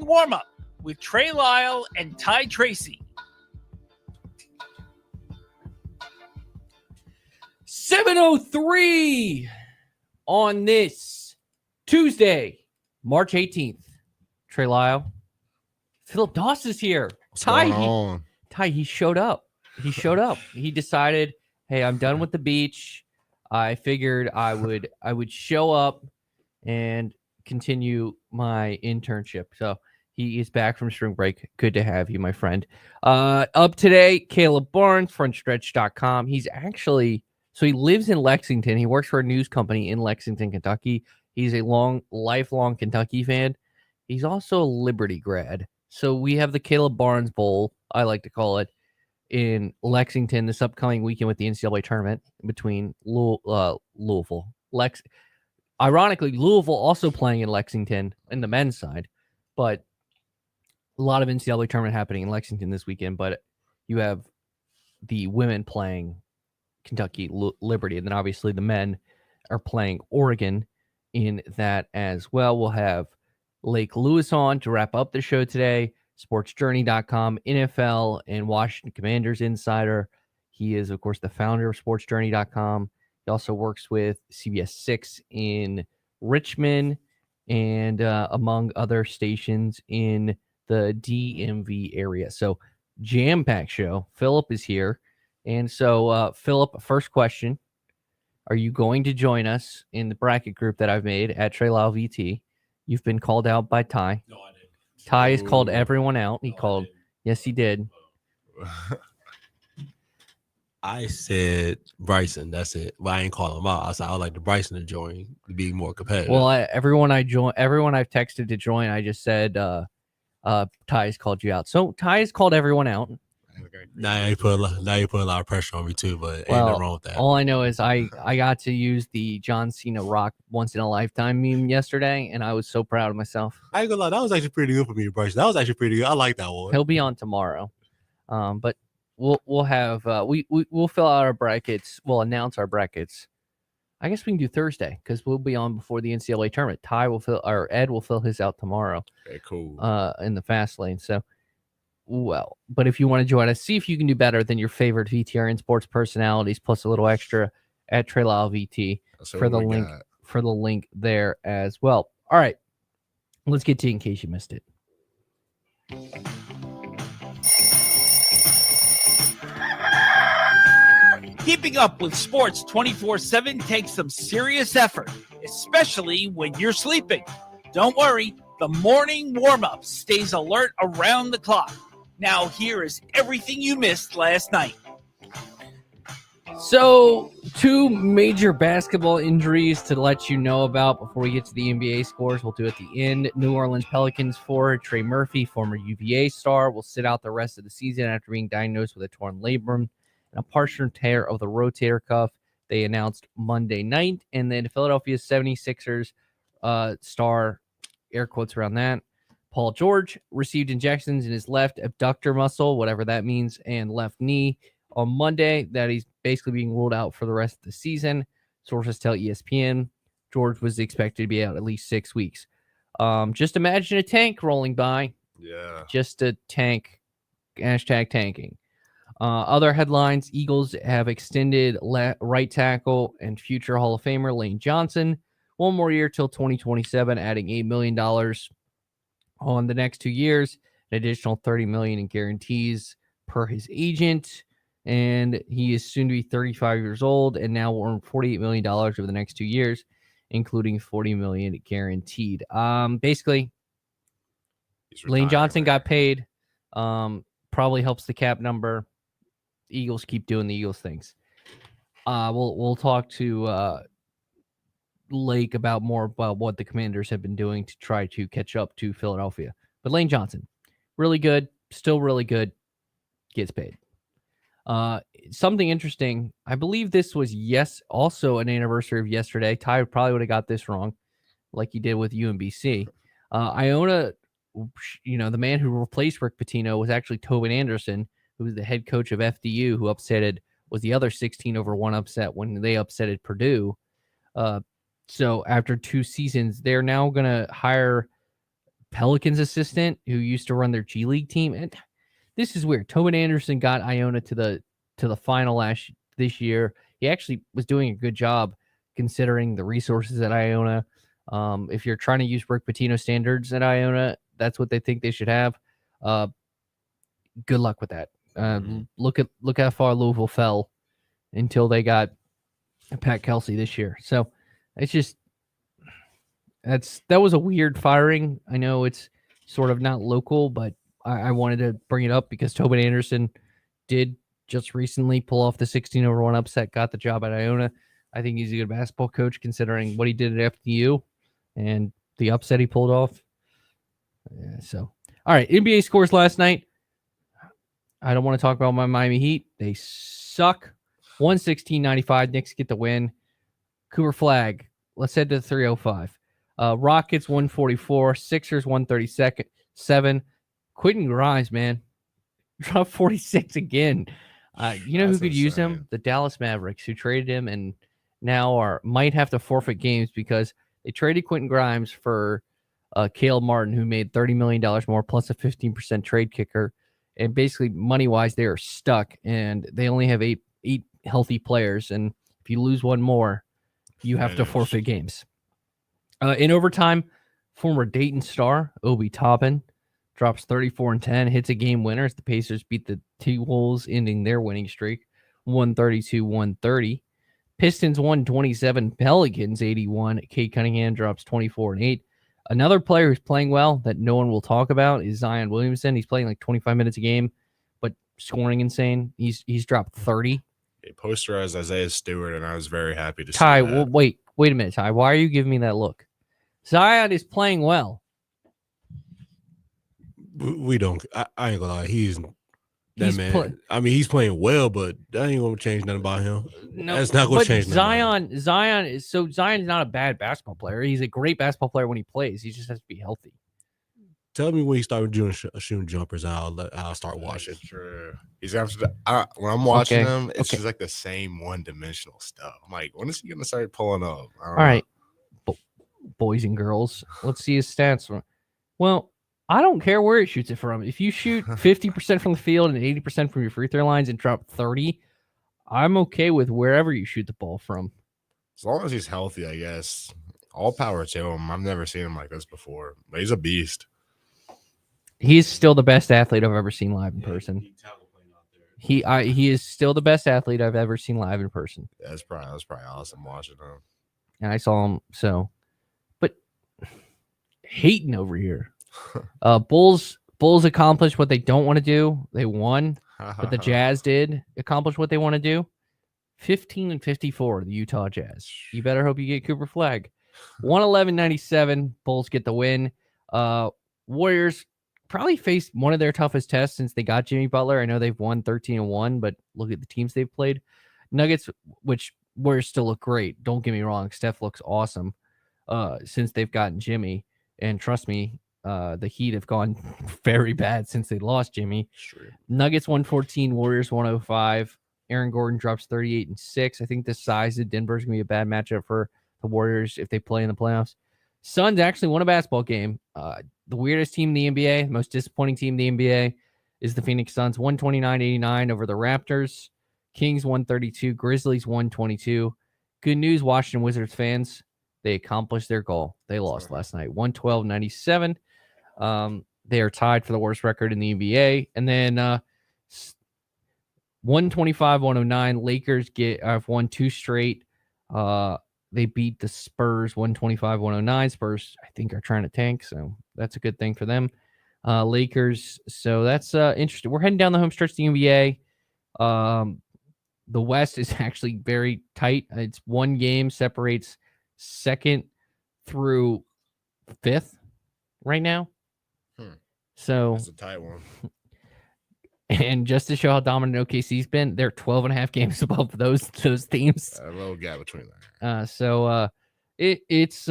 Warmup with Trey, Lyle, and Ty Tracy. 7:03 on this Tuesday, March 18th. Trey, Lyle, Philip Doss is here. Ty, he showed up. He decided, hey, I'm done with the beach. I figured I would show up and continue my internship. So he is back from spring break. Good to have you, my friend. Up today, Caleb Barnes, Frontstretch.com. He lives in Lexington. He works for a news company in Lexington, Kentucky. He's a lifelong Kentucky fan. He's also a Liberty grad. So we have the Caleb Barnes Bowl, I like to call it, in Lexington this upcoming weekend with the NCAA tournament between Louisville. Ironically, Louisville also playing in Lexington in the men's side, but a lot of NCAA tournament happening in Lexington this weekend. But you have the women playing Kentucky Liberty, and then obviously the men are playing Oregon in that as well. We'll have Lake Lewis on to wrap up the show today. SportsJourney.com, NFL and Washington Commanders insider. He is, of course, the founder of SportsJourney.com. He also works with CBS 6 in Richmond and among other stations in the DMV area. So, jam-packed show. Philip is here. And so, Philip, first question. Are you going to join us in the bracket group that I've made at Trey Lyle VT? You've been called out by Ty. No, I didn't. Ty has called everyone out. Yes, he did. I said Bryson. That's it. But I ain't call him out. I said I would like the Bryson to join to be more competitive. Well, everyone I've texted to join, I just said Ty's called you out. So Ty has called everyone out. Now you put a lot of pressure on me too, but ain't nothing wrong with that. All I know is I got to use the John Cena Rock once in a lifetime meme yesterday, and I was so proud of myself. I ain't gonna lie, that was actually pretty good for me, Bryson. That was actually pretty good. I like that one. He'll be on tomorrow, but we'll have we'll fill out our brackets. We'll announce our brackets. I guess we can do Thursday because we'll be on before the NCAA tournament. Ed will fill his out tomorrow. Okay, cool. In the fast lane. So. Well, but if you want to join us, see if you can do better than your favorite VTRN sports personalities, plus a little extra at Trey Lyle VT for the link there as well. All right, let's get to it in case you missed it. Keeping up with sports 24/7 takes some serious effort, especially when you're sleeping. Don't worry, the morning warm-up stays alert around the clock. Now, here is everything you missed last night. So, two major basketball injuries to let you know about before we get to the NBA scores. We'll do at the end. New Orleans Pelicans forward Trey Murphy, former UVA star, will sit out the rest of the season after being diagnosed with a torn labrum and a partial tear of the rotator cuff. They announced Monday night. And then Philadelphia 76ers star, air quotes around that, Paul George received injections in his left abductor muscle, whatever that means, and left knee on Monday. That he's basically being ruled out for the rest of the season. Sources tell ESPN George was expected to be out at least 6 weeks. Just imagine a tank rolling by. Yeah. Just a tank. Hashtag tanking. Other headlines: Eagles have extended right tackle and future Hall of Famer Lane Johnson one more year till 2027, adding $8 million on the next 2 years, an additional $30 million in guarantees per his agent. And he is soon to be 35 years old and now will earn $48 million over the next 2 years, including $40 million guaranteed. Basically, Lane Johnson got paid. Probably helps the cap number. Eagles keep doing the Eagles things. We'll talk to Lake about what the Commanders have been doing to try to catch up to Philadelphia. But Lane Johnson, really good, still really good, gets paid. Something interesting, I believe this was also an anniversary of yesterday. Ty probably would have got this wrong, like he did with UMBC. Iona, the man who replaced Rick Pitino was actually Tobin Anderson, who was the head coach of FDU, who was the other 16-1 upset when they upsetted Purdue. So after 2 seasons, they're now going to hire Pelicans assistant who used to run their G League team. And this is weird. Tobin Anderson got Iona to the final this year. He actually was doing a good job considering the resources at Iona. If you're trying to use Rick Pitino standards at Iona, that's what they think they should have. Good luck with that. Look how far Louisville fell until they got Pat Kelsey this year. So it's just that was a weird firing. I know it's sort of not local, but I wanted to bring it up because Tobin Anderson did just recently pull off the 16-1 upset, got the job at Iona. I think he's a good basketball coach considering what he did at FDU and the upset he pulled off. Yeah, so, all right, NBA scores last night. I don't want to talk about my Miami Heat. They suck. 116-95. Knicks get the win. Cooper Flag. Let's head to 305. Rockets 144. Sixers 137. Quentin Grimes, man. Dropped 46 again. You know who could use him? The Dallas Mavericks, who traded him and now might have to forfeit games because they traded Quentin Grimes for Caleb Martin, who made $30 million more plus a 15% trade kicker. And basically, money-wise, they are stuck, and they only have eight healthy players. And if you lose one more, you have to forfeit games. In overtime, former Dayton star Obi Toppin drops 34 and 10, hits a game winner as the Pacers beat the T-Wolves, ending their winning streak, 132-130. Pistons 127, Pelicans 81. Cade Cunningham drops 24 and 8. Another player who's playing well that no one will talk about is Zion Williamson. He's playing like 25 minutes a game, but scoring insane. He's dropped 30. He posterized Isaiah Stewart, and I was very happy to see Ty, that. well, wait a minute, Ty. Why are you giving me that look? Zion is playing well. We don't. I ain't gonna lie. He's that man. He's playing well, but that ain't gonna change nothing about him. No, that's not gonna change nothing. Zion is not a bad basketball player. He's a great basketball player when he plays. He just has to be healthy. Tell me when he started doing shooting jumpers, I'll start watching. True. He's when I'm watching him, it's just like the same one-dimensional stuff. I'm like, when is he gonna start pulling up? All right, boys and girls, let's see his stats. Well, I don't care where he shoots it from. If you shoot 50% from the field and 80% from your free throw lines and drop 30, I'm okay with wherever you shoot the ball from. As long as he's healthy, I guess. All power to him. I've never seen him like this before. But he's a beast. He's still the best athlete I've ever seen live in person. He is still the best athlete I've ever seen live in person. Yeah, that was probably awesome watching him. And I saw him, but hating over here. Bulls accomplished what they don't want to do. They won, but the Jazz did accomplish what they want to do. 15-54, the Utah Jazz. You better hope you get Cooper Flag. 111-97, Bulls get the win. Warriors probably faced one of their toughest tests since they got Jimmy Butler. I know they've won 13-1, but look at the teams they've played. Nuggets, which Warriors still look great. Don't get me wrong. Steph looks awesome since they've gotten Jimmy. And trust me, the Heat have gone very bad since they lost Jimmy. Sure. Nuggets 114, Warriors 105. Aaron Gordon drops 38 and 6. I think the size of Denver is going to be a bad matchup for the Warriors if they play in the playoffs. Suns actually won a basketball game. The weirdest team in the NBA, most disappointing team in the NBA is the Phoenix Suns, 129-89 over the Raptors. Kings 132, Grizzlies 122. Good news, Washington Wizards fans. They accomplished their goal. They lost last night, 112-97. They are tied for the worst record in the NBA. And then 125-109. Lakers have won 2 straight. They beat the Spurs 125-109. Spurs, I think, are trying to tank, so that's a good thing for them. Lakers, so that's interesting. We're heading down the home stretch of the NBA. The West is actually very tight. It's one game separates 2nd through 5th right now. So that's a tight one. And just to show how dominant OKC's been, they're 12.5 games above those teams. A little gap between that. So it's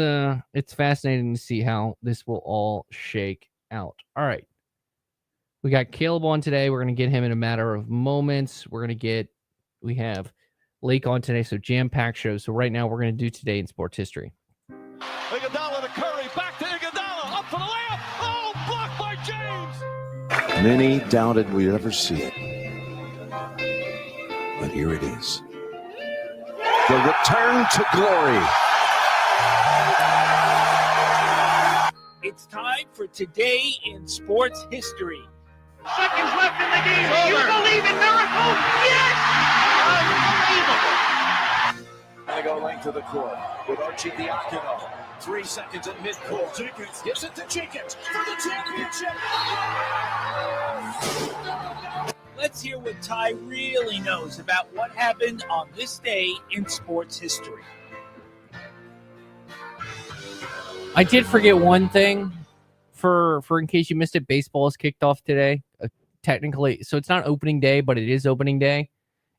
fascinating to see how this will all shake out. All right. We got Caleb on today. We're going to get him in a matter of moments. We have Lake on today, so jam-packed show. So right now we're going to do Today in Sports History. Iguodala to Curry, back to Iguodala, up for the layup. Oh! Many doubted we'd ever see it. But here it is. The return to glory. It's time for Today in Sports History. Seconds left in the game. Do you believe in miracles? Yes! Unbelievable. They go length of the court with Archie Diacono. 3 seconds at midcourt. Jenkins gives it to Jenkins for the championship. Let's hear what Ty really knows about what happened on this day in sports history. I did forget one thing for in case you missed it. Baseball is kicked off today. Technically, so it's not opening day, but it is opening day.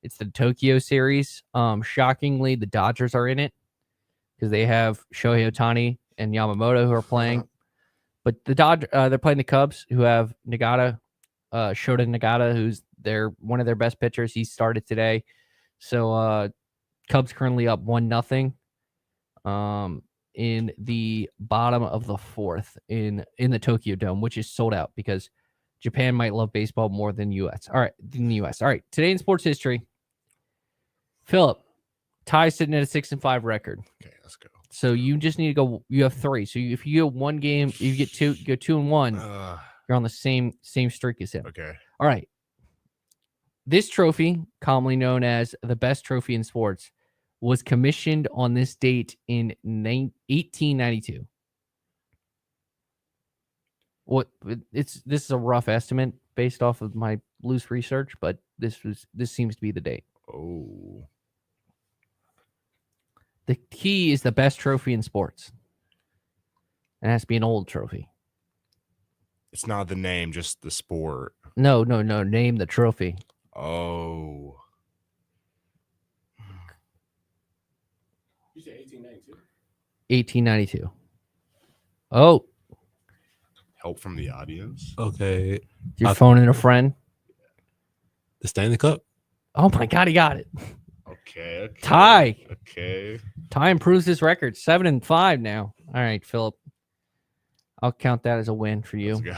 It's the Tokyo series. Shockingly, the Dodgers are in it because they have Shohei Ohtani and Yamamoto who are playing. But the they're playing the Cubs who have Shota Nagata, who's one of their best pitchers. He started today. So Cubs currently up 1-0 in the bottom of the fourth in the Tokyo Dome, which is sold out because Japan might love baseball more than US. All right, in the US. All right, today in sports history, Philip, Ty sitting at a 6-5 record. Okay, let's go. So you just need to go. You have 3. So if you get one game, you get 2. You go 2-1. You're on the same streak as him. Okay. All right. This trophy, commonly known as the best trophy in sports, was commissioned on this date in 1892. This is a rough estimate based off of my loose research, but this seems to be the date. Oh. The key is the best trophy in sports. It has to be an old trophy. It's not the name, just the sport. No. Name the trophy. Oh. You said 1892? 1892. Oh. Help from the audience. Okay. You're phoning a friend? The Stanley Cup? Oh my God, he got it. Okay. Ty. Okay. Ty improves his record. 7-5 now. All right, Philip. I'll count that as a win for you. Let's go.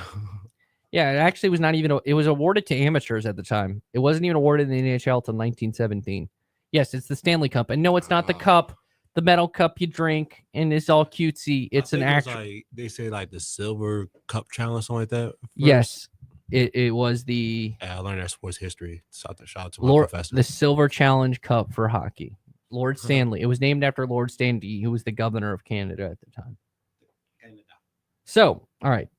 Yeah, it actually was not even. It was awarded to amateurs at the time. It wasn't even awarded in the NHL until 1917. Yes, it's the Stanley Cup, and no, it's not the cup, the metal cup you drink, and it's all cutesy. It's an actual. Like, they say like the Silver Cup Challenge, something like that. First. Yes, it was the. I learned that sports history. Shout out to my professor. The Silver Challenge Cup for hockey. Lord Stanley. It was named after Lord Stanley, who was the governor of Canada at the time. So, all right.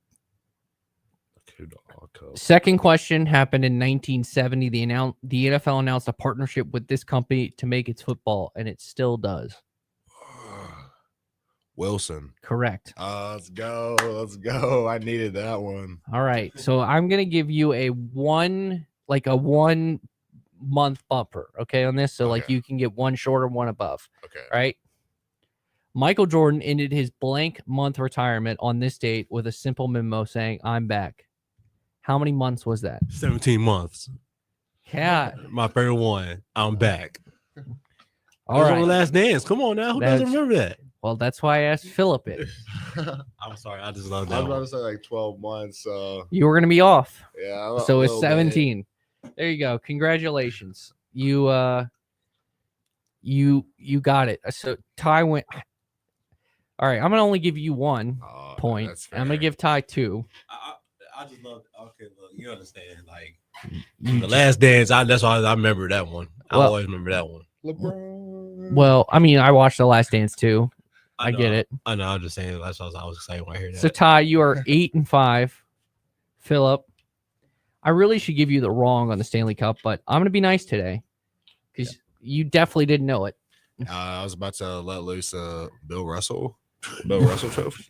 Second question happened in 1970. The NFL announced a partnership with this company to make its football, and it still does. Wilson. Correct. Let's go. Let's go. I needed that one. All right. So I'm going to give you a 1 month bumper, okay, on this. So like you can get one short or one above. Okay. Right? Michael Jordan ended his blank month retirement on this date with a simple memo saying, "I'm back." How many months was that? 17 months. Yeah. My favorite one. I'm back. All right. On the Last Dance. Come on now. Who doesn't remember that? Well, that's why I asked Philip it. I'm sorry. I just love that. I was about to say like 12 months. You were going to be off. Yeah. So it's 17. There you go. Congratulations. You got it. So Ty went. All right. I'm going to only give you 1 point. I'm going to give Ty 2. I just love. Okay, look, you understand. Like the Last Dance. That's why I remember that one. I always remember that one. LeBron. Well, I mean, I watched the Last Dance too. I get it. I know. I'm just saying. That's what I was saying when I hear that. So Ty, you are 8-5. Philip, I really should give you the wrong on the Stanley Cup, but I'm gonna be nice today because you definitely didn't know it. I was about to let loose Bill Russell trophy.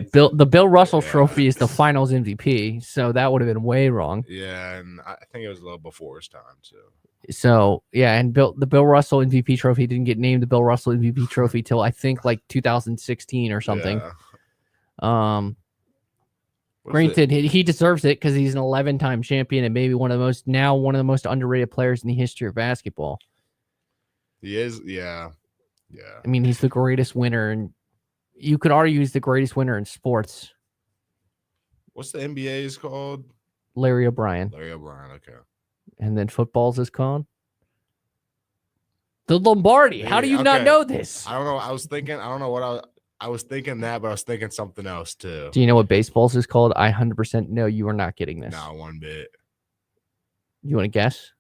The Bill Russell trophy is the Finals MVP, so that would have been way wrong. Yeah, and I think it was a little before his time too. So yeah, and the Bill Russell MVP trophy didn't get named the Bill Russell MVP trophy till I think like 2016 or something. Yeah. Granted, he deserves it because he's an 11-time champion and maybe one of the most underrated players in the history of basketball. He is, yeah. I mean, he's the greatest winner, and you could argue he's the greatest winner in sports. What's the NBA's called? Larry O'Brien. Larry O'Brien. Okay. And then football's is called the Lombardi. How do you not know this? I don't know. I was thinking. I don't know what I was thinking that, but I was thinking something else too. Do you know what baseball's is called? I 100% know you are not getting this. Not one bit. You want to guess?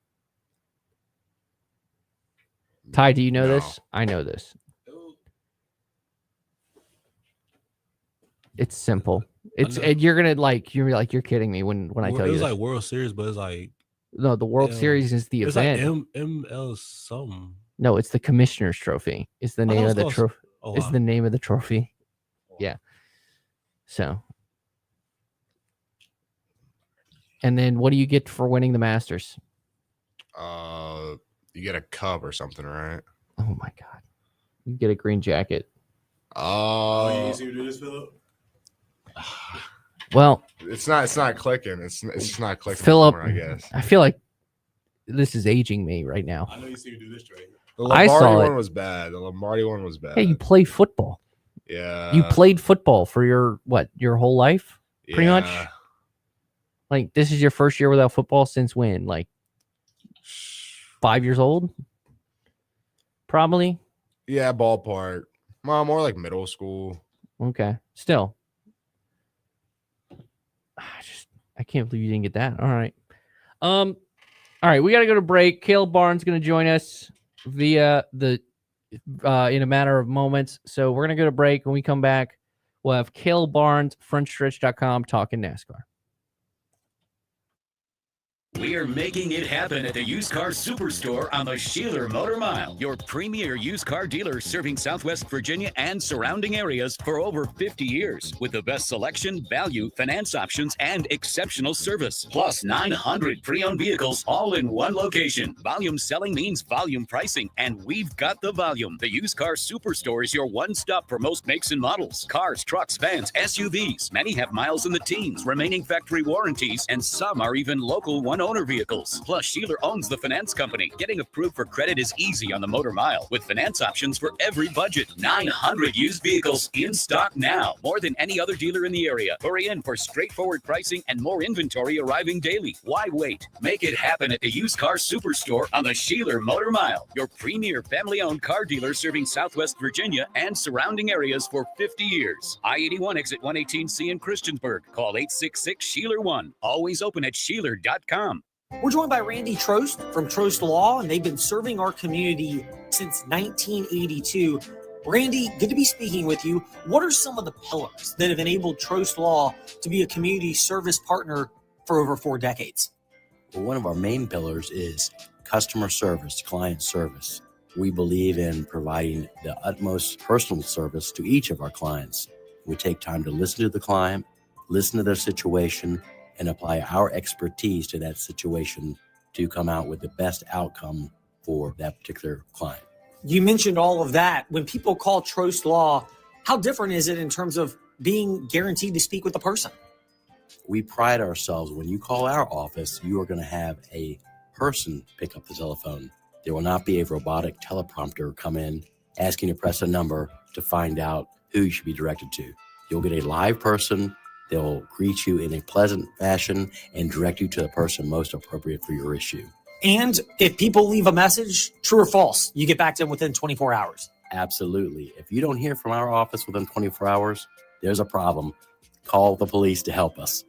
Ty, do you know No. this? I know this. It's simple. It's you're gonna you're kidding me when I tell you. It was this. like World Series, but it's like No, the World Series is the it's event. like ML something. No, it's the Commissioner's Trophy. Is the name of the trophy. Oh, Is the name of the trophy. Yeah. So. And then what do you get for winning the Masters? You get a cup or something, right? Oh my God. You get a green jacket. Oh, you see what do this, Philip? Well, it's not clicking. It's just not clicking. Philip, anymore, I guess. I feel like this is aging me right now. I know you see what do this, Trey. The I Lombardi saw one it. was bad. The Lombardi one was bad. Hey, you play football. Yeah. You played football for your whole life? Pretty much? Yeah. Like, this is your first year without football since when? Like 5 years old? Probably. Yeah, ballpark. More like middle school. Okay. Still. I can't believe you didn't get that. All right. All right, we got to go to break. Caleb Barnes going to join us via the in a matter of moments. So we're going to go to break. When we come back, we'll have Caleb Barnes, frontstretch.com, talking NASCAR. We are making it happen at the Used Car Superstore on the Sheeler Motor Mile, your premier used car dealer serving Southwest Virginia and surrounding areas for over 50 years. With the best selection, value, finance options, and exceptional service. Plus 900 pre-owned vehicles all in one location. Volume selling means volume pricing, and we've got the volume. The Used Car Superstore is your one-stop for most makes and models. Cars, trucks, vans, SUVs. Many have miles in the teens, remaining factory warranties, and some are even local one-owner vehicles. Plus, Sheeler owns the finance company. Getting approved for credit is easy on the Motor Mile, with finance options for every budget. 900 used vehicles in stock now, more than any other dealer in the area. Hurry in for straightforward pricing and more inventory arriving daily. Why wait? Make it happen at the Used Car Superstore on the Sheeler Motor Mile, your premier family-owned car dealer serving Southwest Virginia and surrounding areas for 50 years. I-81 exit 118C in Christiansburg. Call 866-SHEELER1. Always open at Sheeler.com. We're joined by Randy Trost from Trost Law, and they've been serving our community since 1982. Randy, good to be speaking with you. What are some of the pillars that have enabled Trost Law to be a community service partner for over 4 decades? Well, one of our main pillars is customer service, client service. We believe in providing the utmost personal service to each of our clients. We take time to listen to the client, listen to their situation, and apply our expertise to that situation to come out with the best outcome for that particular client. You mentioned all of that. When people call Trost Law, how different is it in terms of being guaranteed to speak with the person? We pride ourselves, when you call our office, you are going to have a person pick up the telephone. There will not be a robotic teleprompter come in asking you to press a number to find out who you should be directed to. You'll get a live person. They'll greet you in a pleasant fashion and direct you to the person most appropriate for your issue. And if people leave a message, true or false, you get back to them within 24 hours. Absolutely. If you don't hear from our office within 24 hours, there's a problem. Call the police to help us.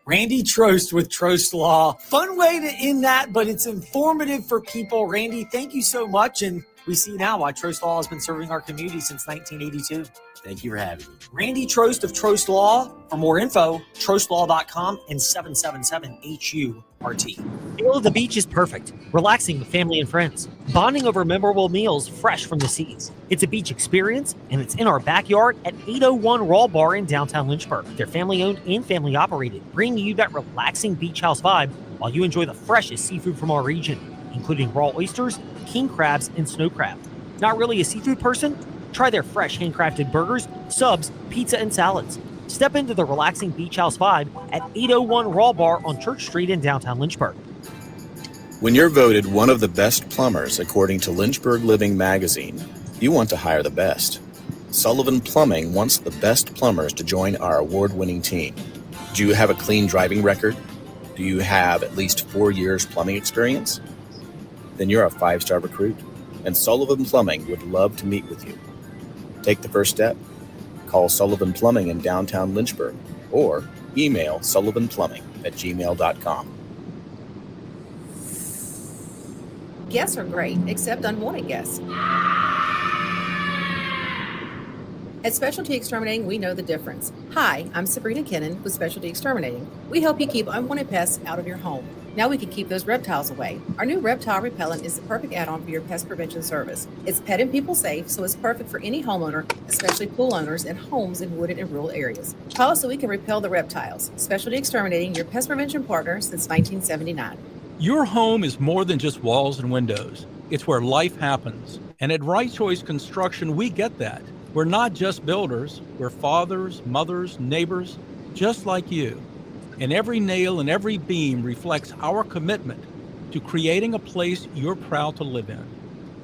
Randy Trost with Trost Law. Fun way to end that, but it's informative for people. Randy, thank you so much. And we see now why Trost Law has been serving our community since 1982. Thank you for having me. Randy Trost of Trost Law. For more info, trostlaw.com and 777-HURT. Feel of the beach is perfect. Relaxing with family and friends. Bonding over memorable meals fresh from the seas. It's a beach experience, and it's in our backyard at 801 Raw Bar in downtown Lynchburg. They're family-owned and family-operated, bringing you that relaxing beach house vibe while you enjoy the freshest seafood from our region, including raw oysters, king crabs, and snow crab. Not really a seafood person? Try their fresh handcrafted burgers, subs, pizza, and salads. Step into the relaxing beach house vibe at 801 Raw Bar on Church Street in downtown Lynchburg. When you're voted one of the best plumbers according to Lynchburg Living magazine, you want to hire the best. Sullivan Plumbing wants the best plumbers to join our award-winning team. Do you have a clean driving record? Do you have at least 4 years plumbing experience? Then you're a 5-star recruit, and Sullivan Plumbing would love to meet with you. Take the first step. Call Sullivan Plumbing in downtown Lynchburg or email sullivanplumbing@gmail.com. Guests are great, except unwanted guests. At Specialty Exterminating, we know the difference. Hi, I'm Sabrina Kennan with Specialty Exterminating. We help you keep unwanted pests out of your home. Now we can keep those reptiles away. Our new reptile repellent is the perfect add-on for your pest prevention service. It's pet and people safe, so it's perfect for any homeowner, especially pool owners and homes in wooded and rural areas. Call us so we can repel the reptiles. Specialty Exterminating, your pest prevention partner since 1979. Your home is more than just walls and windows. It's where life happens. And at Right Choice Construction, we get that. We're not just builders. We're fathers, mothers, neighbors, just like you. And every nail and every beam reflects our commitment to creating a place you're proud to live in.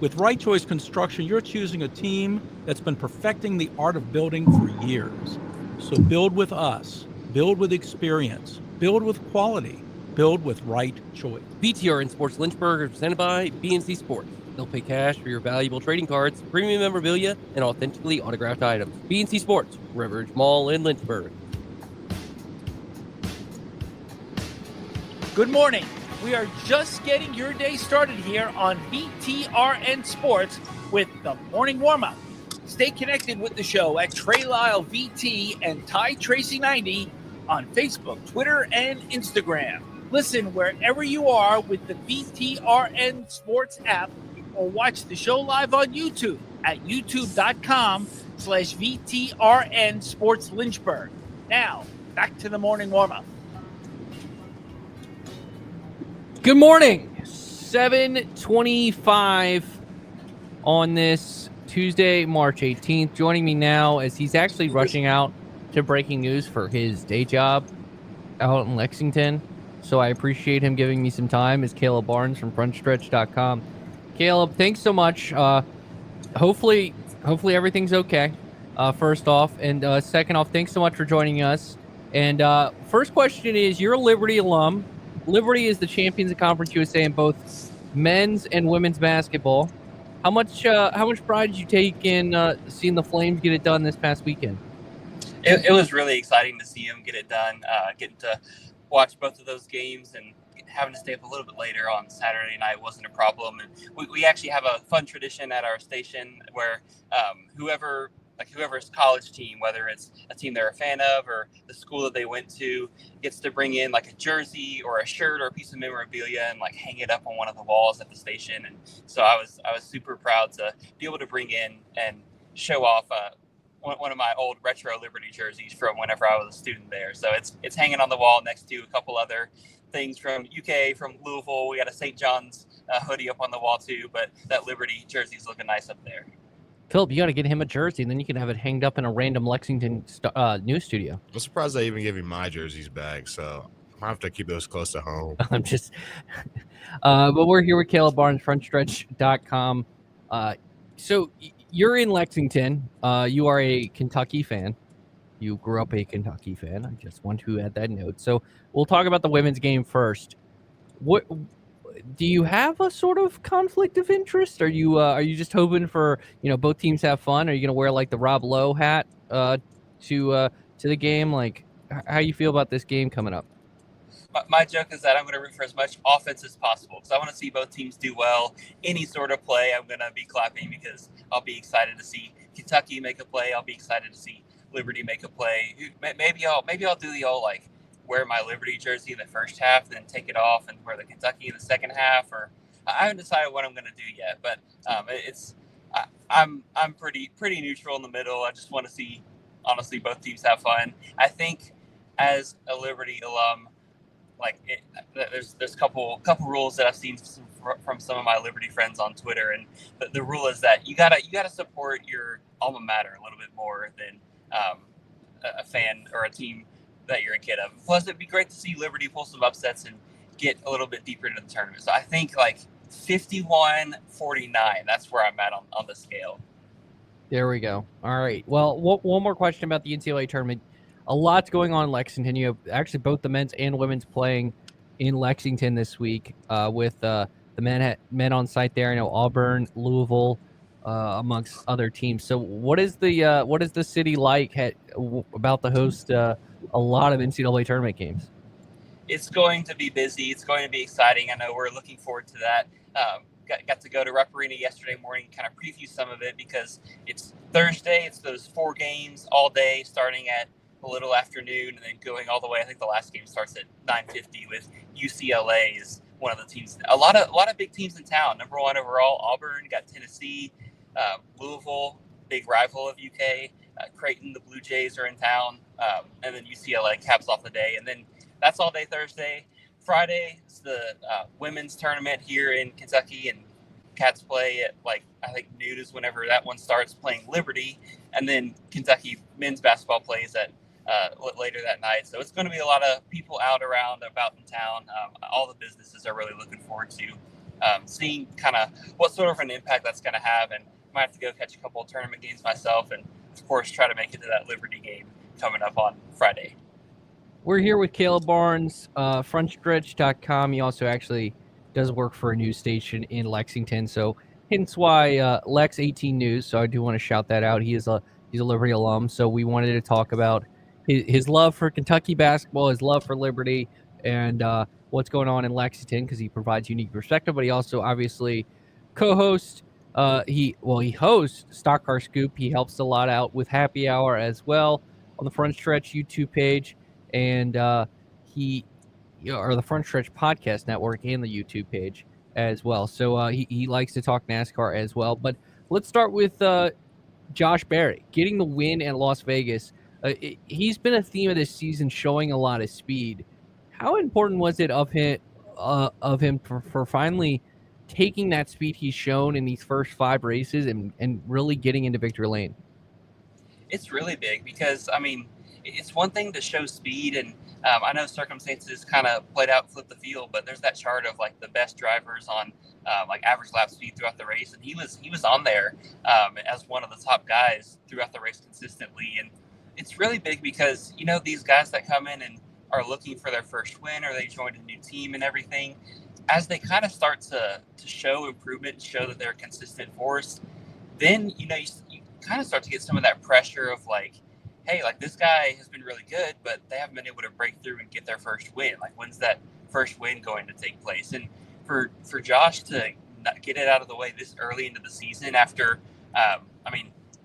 With Right Choice Construction, you're choosing a team that's been perfecting the art of building for years. So build with us, build with experience, build with quality, build with Right Choice. BTR in Sports Lynchburg are presented by BNC Sports. They'll pay cash for your valuable trading cards, premium memorabilia, and authentically autographed items. BNC Sports, Riveridge Mall in Lynchburg. Good morning. We are just getting your day started here on BTRN Sports with the morning warm-up. Stay connected with the show at Trey Lyle VT and Ty Tracy 90 on Facebook, Twitter, and Instagram. Listen wherever you are with the BTRN Sports app or watch the show live on YouTube at youtube.com/VTRN Sports Lynchburg. Now, back to the morning warm-up. Good morning. 7:25 on this Tuesday, March 18th. Joining me now as he's actually rushing out to breaking news for his day job out in Lexington. So I appreciate him giving me some time is Caleb Barnes from Frontstretch.com. Caleb, thanks so much. Hopefully everything's okay, first off. And second off, thanks so much for joining us. And first question is, you're a Liberty alum. Liberty is the champions of Conference USA in both men's and women's basketball. How much pride did you take in seeing the Flames get it done this past weekend? It was really exciting to see them get it done, getting to watch both of those games, and having to stay up a little bit later on Saturday night wasn't a problem. And we actually have a fun tradition at our station where whoever's college team, whether it's a team they're a fan of or the school that they went to, gets to bring in like a jersey or a shirt or a piece of memorabilia and like hang it up on one of the walls at the station. And so I was super proud to be able to bring in and show off one of my old retro Liberty jerseys from whenever I was a student there. So it's hanging on the wall next to a couple other things from UK, from Louisville. We got a St. John's hoodie up on the wall too, but that Liberty jersey is looking nice up there. Philip, you got to get him a jersey, and then you can have it hanged up in a random Lexington news studio. I'm surprised they even gave me my jerseys back, so I have to keep those close to home. I'm just, but we're here with Caleb Barnes, Frontstretch.com. So you're in Lexington. You are a Kentucky fan. You grew up a Kentucky fan. I just want to add that note. So we'll talk about the women's game first. What do you have a sort of conflict of interest? Are you just hoping for both teams have fun? Are you going to wear like the Rob Lowe hat to the game? Like, how you feel about this game coming up? My joke is that I'm going to root for as much offense as possible because I want to see both teams do well. Any sort of play, I'm going to be clapping because I'll be excited to see Kentucky make a play. I'll be excited to see Liberty make a play. Maybe I'll do the old like wear my Liberty jersey in the first half, then take it off and wear the Kentucky in the second half. Or I haven't decided what I'm going to do yet, but I'm pretty neutral in the middle. I just want to see honestly both teams have fun. I think as a Liberty alum, there's a couple rules that I've seen from some of my Liberty friends on Twitter, and the rule is that you gotta support your alma mater a little bit more than a fan or a team that you're a kid of. Plus, it'd be great to see Liberty pull some upsets and get a little bit deeper into the tournament. So I think like 51-49, that's where I'm at on the scale. There we go. All right. Well, one more question about the NCAA tournament. a lot's going on in Lexington. You have actually both the men's and women's playing in Lexington this week with the men on site there. I know Auburn, Louisville, amongst other teams. So what is the city like about to host a lot of NCAA tournament games? It's going to be busy. It's going to be exciting. I know we're looking forward to that. Got to go to Rupp Arena yesterday morning, kind of preview some of it because it's Thursday. It's those 4 games all day, starting at a little afternoon and then going all the way. I think the last game starts at 9:50 with UCLA is one of the teams. A lot of big teams in town. Number 1 overall, Auburn, got Tennessee, Louisville, big rival of UK, Creighton, the Blue Jays are in town, and then UCLA caps off the day. And then that's all day Thursday. Friday is the women's tournament here in Kentucky, and Cats play at I think noon is whenever that one starts, playing Liberty, and then Kentucky men's basketball plays at later that night. So it's going to be a lot of people out about in town. All the businesses are really looking forward to seeing kind of what sort of an impact that's going to have, and might have to go catch a couple of tournament games myself, and of course try to make it to that Liberty game coming up on Friday. We're here with Caleb Barnes, Frontstretch.com. He also actually does work for a news station in Lexington, so hence why Lex 18 News. So I do want to shout that out. He's a Liberty alum, so we wanted to talk about his love for Kentucky basketball, his love for Liberty, and what's going on in Lexington because he provides unique perspective. But he also obviously co-hosts. He hosts Stock Car Scoop. He helps a lot out with Happy Hour as well on the Front Stretch YouTube page. And the Front Stretch Podcast Network and the YouTube page as well. So he likes to talk NASCAR as well. But let's start with Josh Berry getting the win at Las Vegas. He's been a theme of this season, showing a lot of speed. How important was it of him for finally taking that speed he's shown in these first 5 races and really getting into victory lane? It's really big because, I mean, it's one thing to show speed, and I know circumstances kind of played out, flip the field, but there's that chart of the best drivers on average lap speed throughout the race, and he was on there as one of the top guys throughout the race consistently. And it's really big because these guys that come in and are looking for their first win, or they joined a new team and everything, as they kind of start to show improvement, show that they're a consistent force, then you kind of start to get some of that pressure of hey, this guy has been really good, but they haven't been able to break through and get their first win. When's that first win going to take place? And for Josh to not get it out of the way this early into the season after,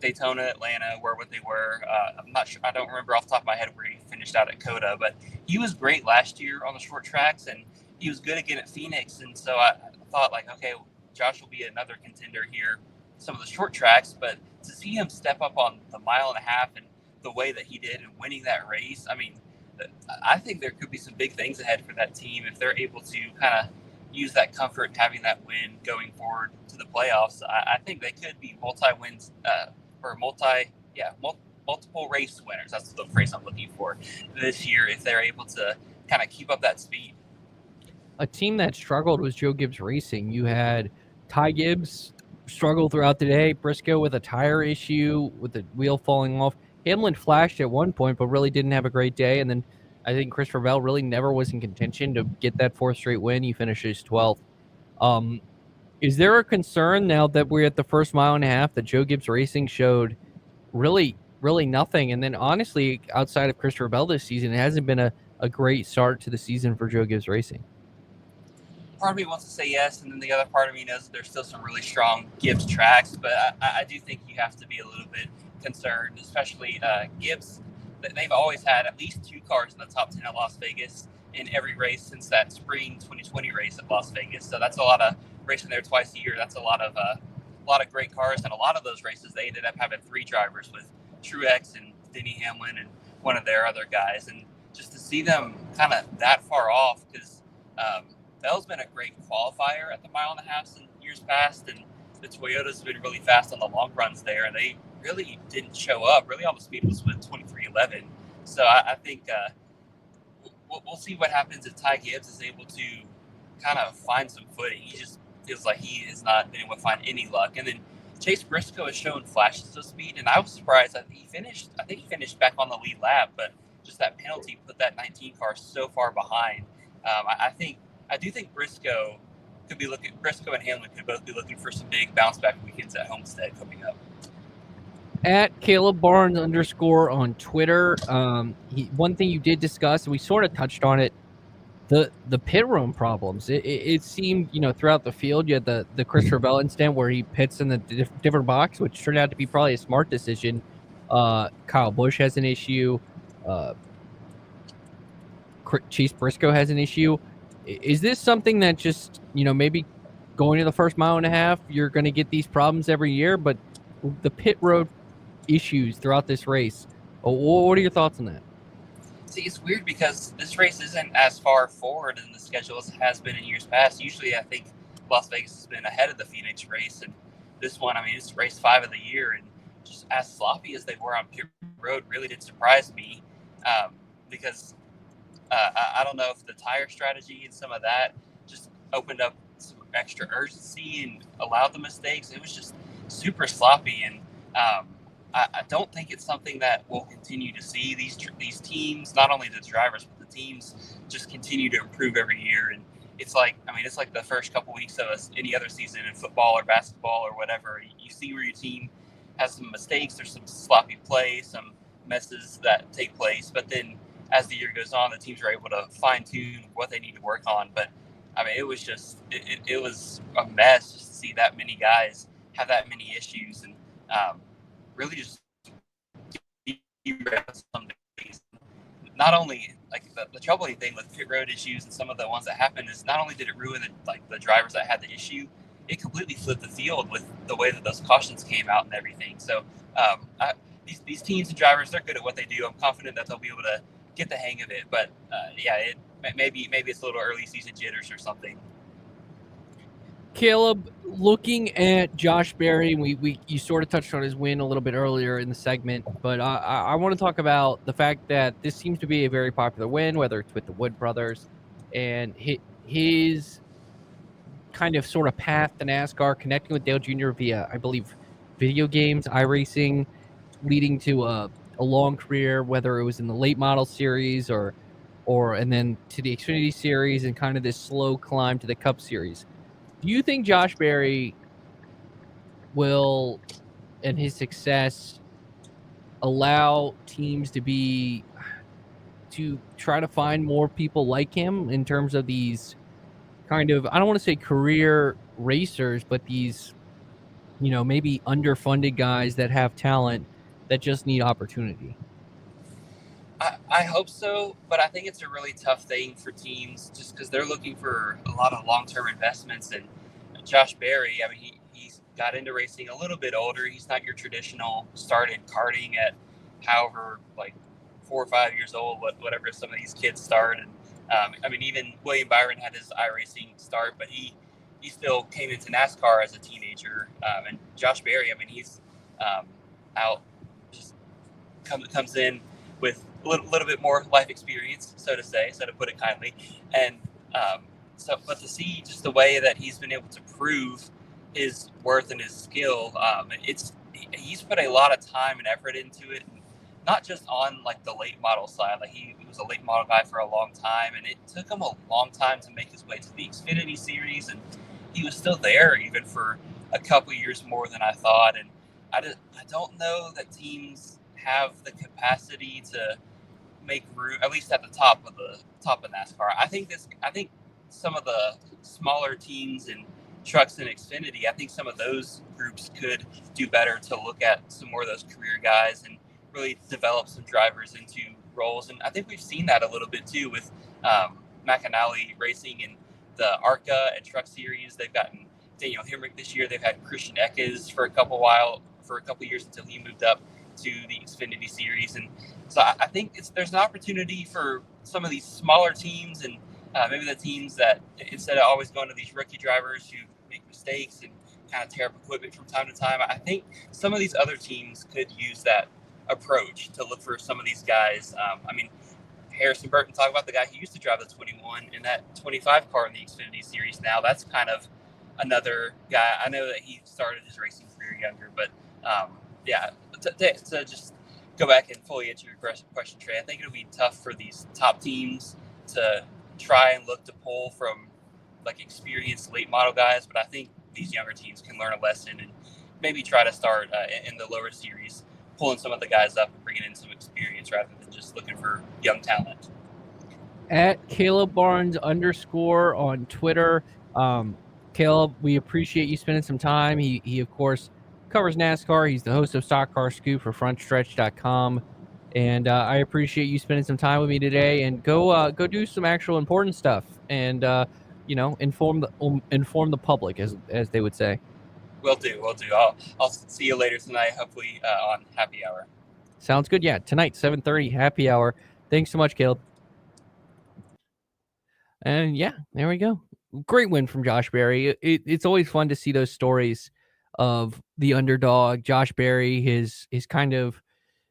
Daytona, Atlanta were what they were. I'm not sure. I don't remember off the top of my head where he finished out at COTA, but he was great last year on the short tracks, and he was good again at Phoenix. And so I thought okay, Josh will be another contender here, some of the short tracks, but to see him step up on the 1.5 miles and the way that he did and winning that race, I think there could be some big things ahead for that team if they're able to kind of use that comfort and having that win going forward to the playoffs. I think they could be multi-wins or multiple race winners. That's the phrase I'm looking for this year if they're able to kind of keep up that speed. A team that struggled was Joe Gibbs Racing. You had Ty Gibbs struggle throughout the day, Briscoe with a tire issue with the wheel falling off. Hamlin flashed at one point, but really didn't have a great day. And then I think Christopher Bell really never was in contention to get that 4th straight win. He finishes 12th. Is there a concern now that we're at the first 1.5 miles that Joe Gibbs Racing showed really nothing? And then honestly, outside of Christopher Bell this season, it hasn't been a great start to the season for Joe Gibbs Racing. Part of me wants to say yes, and then the other part of me knows that there's still some really strong Gibbs tracks, but I do think you have to be a little bit concerned, especially Gibbs. They've always had at least 2 cars in the top 10 at Las Vegas in every race since that spring 2020 race at Las Vegas. So that's a lot of racing there twice a year. That's a lot of great cars, and a lot of those races they ended up having 3 drivers with Truex and Denny Hamlin and one of their other guys. And just to see them kind of that far off, because Bell's been a great qualifier at the 1.5 miles in years past, and the Toyota's been really fast on the long runs there, and they really didn't show up. Really, all the speed was with 23.11. So I think we'll see what happens if Ty Gibbs is able to kind of find some footing. He just feels like he has not been able to find any luck. And then Chase Briscoe has shown flashes of speed, and I was surprised. I think he finished back on the lead lap, but just that penalty put that 19 car so far behind. I do think Briscoe and Hamlin could both be looking for some big bounce back weekends at Homestead coming up. At Caleb Barnes _ on Twitter, one thing you did discuss, and we sort of touched on it, the pit room problems. It seemed, throughout the field, you had the Christopher Bell incident where he pits in the different box, which turned out to be probably a smart decision. Kyle Busch has an issue. Chase Briscoe has an issue. Is this something that just, maybe going to the first mile and a half, you're going to get these problems every year, but the pit road issues throughout this race, what are your thoughts on that? See, it's weird because this race isn't as far forward in the schedule as it has been in years past. Usually, I think Las Vegas has been ahead of the Phoenix race, and this one, it's race 5 of the year, and just as sloppy as they were on pit road really did surprise me, because I don't know if the tire strategy and some of that just opened up some extra urgency and allowed the mistakes. It was just super sloppy, and I don't think it's something that we'll continue to see. These teams, not only the drivers, but the teams just continue to improve every year. And it's like the first couple weeks of any other season in football or basketball or whatever. You see where your team has some mistakes, there's some sloppy play, some messes that take place. But then as the year goes on, the teams are able to fine tune what they need to work on. But it was just, it was a mess just to see that many guys have that many issues, and really just some days. Not only the troubling thing with pit road issues and some of the ones that happened is not only did it ruin the drivers that had the issue, it completely flipped the field with the way that those cautions came out and everything. So these teams and drivers, they're good at what they do. I'm confident that they'll be able to get the hang of it. But maybe it's a little early season jitters or something. Caleb, looking at Josh Berry, you sort of touched on his win a little bit earlier in the segment, but I want to talk about the fact that this seems to be a very popular win, whether it's with the Wood brothers, and his kind of sort of path to NASCAR, connecting with Dale Jr. via, I believe, video games, iRacing, leading to a long career, whether it was in the late model series or and then to the Xfinity series, and kind of this slow climb to the Cup series. Do you think Josh Berry will, and his success, allow teams to try to find more people like him in terms of these kind of, I don't want to say career racers, but these, maybe underfunded guys that have talent that just need opportunity? I hope so, but I think it's a really tough thing for teams just because they're looking for a lot of long-term investments. And Josh Berry, he's got into racing a little bit older. He's not your traditional started karting at however 4 or 5 years old, whatever some of these kids start. And even William Byron had his iRacing start, but he still came into NASCAR as a teenager. And Josh Berry, he's out, just comes in with a little bit more life experience, so to put it kindly. And but to see just the way that he's been able to prove his worth and his skill, he's put a lot of time and effort into it, not just on the late model side. He was a late model guy for a long time, and it took him a long time to make his way to the Xfinity series, and he was still there even for a couple years more than I thought. And I don't know that teams have the capacity to make room, at least at the top of NASCAR. I think some of the smaller teams and trucks in Xfinity, I think some of those groups could do better to look at some more of those career guys and really develop some drivers into roles. And I think we've seen that a little bit too with McAnally Racing in the ARCA and Truck Series. They've gotten Daniel Hemrick this year. They've had Christian Eckes for a couple years until he moved up to the Xfinity series. And so I think there's an opportunity for some of these smaller teams and maybe the teams that, instead of always going to these rookie drivers who make mistakes and kind of tear up equipment from time to time, I think some of these other teams could use that approach to look for some of these guys. Harrison Burton, talk about the guy who used to drive the 21 in that 25 car in the Xfinity series. Now that's kind of another guy. I know that he started his racing career younger, but to just go back and fully answer your question, Trey, I think it'll be tough for these top teams to try and look to pull from like experienced late model guys, but I think these younger teams can learn a lesson and maybe try to start in the lower series, pulling some of the guys up and bringing in some experience rather than just looking for young talent. At Caleb Barnes _ on Twitter. Caleb, we appreciate you spending some time. He of course covers NASCAR. He's the host of Stock Car Scoop for Frontstretch.com. And I appreciate you spending some time with me today. And go do some actual important stuff and inform the public, as they would say. Will do. I'll see you later tonight, hopefully on Happy Hour. Sounds good. Yeah, tonight 7:30 Happy Hour. Thanks so much, Caleb. And yeah, there we go. Great win from Josh Berry. It's always fun to see those stories of the underdog, Josh Berry, his kind of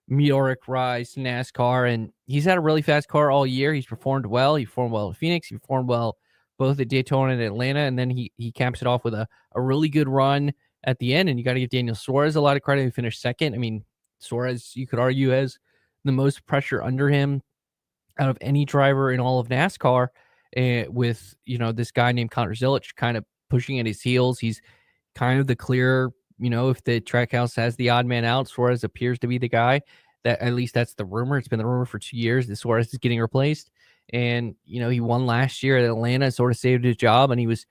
meteoric rise to NASCAR, and he's had a really fast car all year. He's performed well. He performed well at Phoenix. He performed well both at Daytona and Atlanta, and then he caps it off with a really good run at the end. And you got to give Daniel Suarez a lot of credit. He finished second. I mean, Suarez, you could argue, has the most pressure under him out of any driver in all of NASCAR, with this guy named Connor Zilisch kind of pushing at his heels. He's kind of the clear, if the Trackhouse has the odd man out, Suarez appears to be the guy. That, at least that's the rumor. It's been the rumor for 2 years that Suarez is getting replaced. And he won last year at Atlanta, sort of saved his job, and he was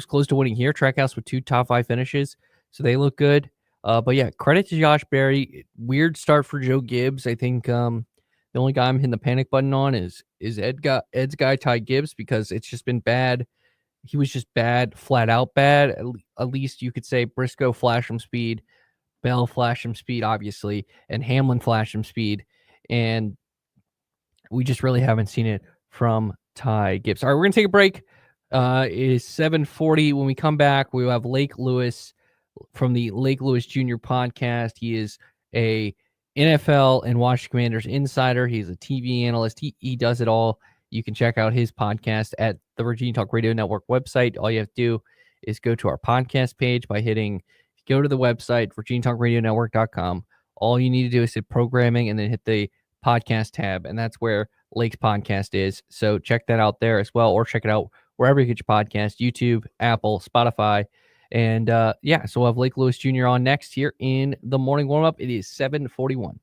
close to winning here. Trackhouse with 2 top 5 finishes, so they look good. But yeah, credit to Josh Berry. Weird start for Joe Gibbs. I think the only guy I'm hitting the panic button on is Ed's guy, Ty Gibbs, because it's just been bad. He was just bad, flat out bad. At least you could say Briscoe flashed some speed, Bell flashed some speed, obviously, and Hamlin flashed some speed. And we just really haven't seen it from Ty Gibbs. All right, we're going to take a break. It is 7:40. When we come back, we will have Lake Lewis from the Lake Lewis Jr. podcast. He is a NFL and Washington Commanders insider. He's a TV analyst. He does it all. You can check out his podcast at the Virginia Talk Radio Network website. All you have to do is go to our podcast page by go to the website, virginiatalkradionetwork.com. All you need to do is hit programming and then hit the podcast tab, and that's where Lake's podcast is. So check that out there as well, or check it out wherever you get your podcast, YouTube, Apple, Spotify. And so we'll have Lake Lewis Jr. on next here in the morning warm-up. It is 7:41.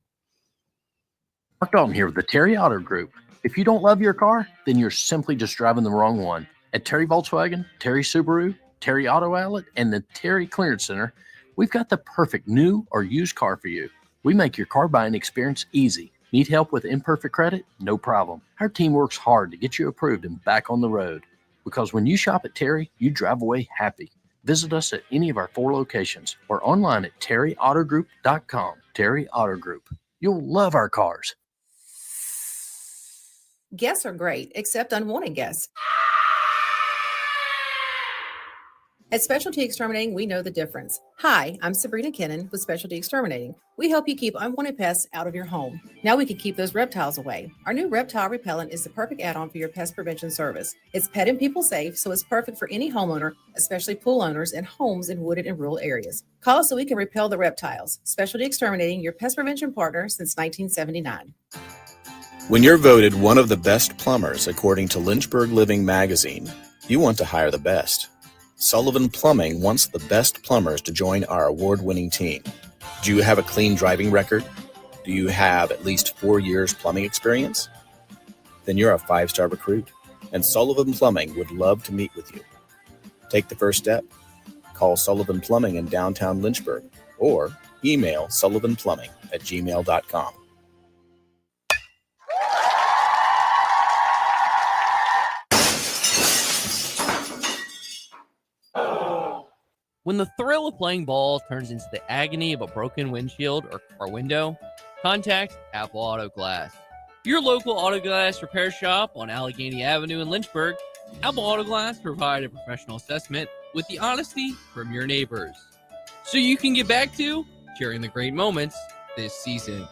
Mark Dalton here with the Terry Auto Group. If you don't love your car, then you're simply just driving the wrong one. At Terry Volkswagen, Terry Subaru, Terry Auto Outlet, and the Terry Clearance Center, we've got the perfect new or used car for you. We make your car buying experience easy. Need help with imperfect credit? No problem. Our team works hard to get you approved and back on the road. Because when you shop at Terry, you drive away happy. Visit us at any of our 4 locations or online at terryautogroup.com. Terry Auto Group. You'll love our cars. Guests are great, except unwanted guests. At Specialty Exterminating, we know the difference. Hi, I'm Sabrina Kennan with Specialty Exterminating. We help you keep unwanted pests out of your home. Now we can keep those reptiles away. Our new reptile repellent is the perfect add-on for your pest prevention service. It's pet and people safe, so it's perfect for any homeowner, especially pool owners and homes in wooded and rural areas. Call us so we can repel the reptiles. Specialty Exterminating, your pest prevention partner since 1979. When you're voted one of the best plumbers according to Lynchburg Living magazine, you want to hire the best. Sullivan Plumbing wants the best plumbers to join our award-winning team. Do you have a clean driving record? Do you have at least 4 years plumbing experience? Then you're a 5-star recruit, and Sullivan Plumbing would love to meet with you. Take the first step. Call Sullivan Plumbing in downtown Lynchburg or email sullivanplumbing@gmail.com. When the thrill of playing ball turns into the agony of a broken windshield or car window, contact Apple Auto Glass. Your local auto glass repair shop on Allegheny Avenue in Lynchburg, Apple Auto Glass provide a professional assessment with the honesty from your neighbors, so you can get back to sharing the great moments this season.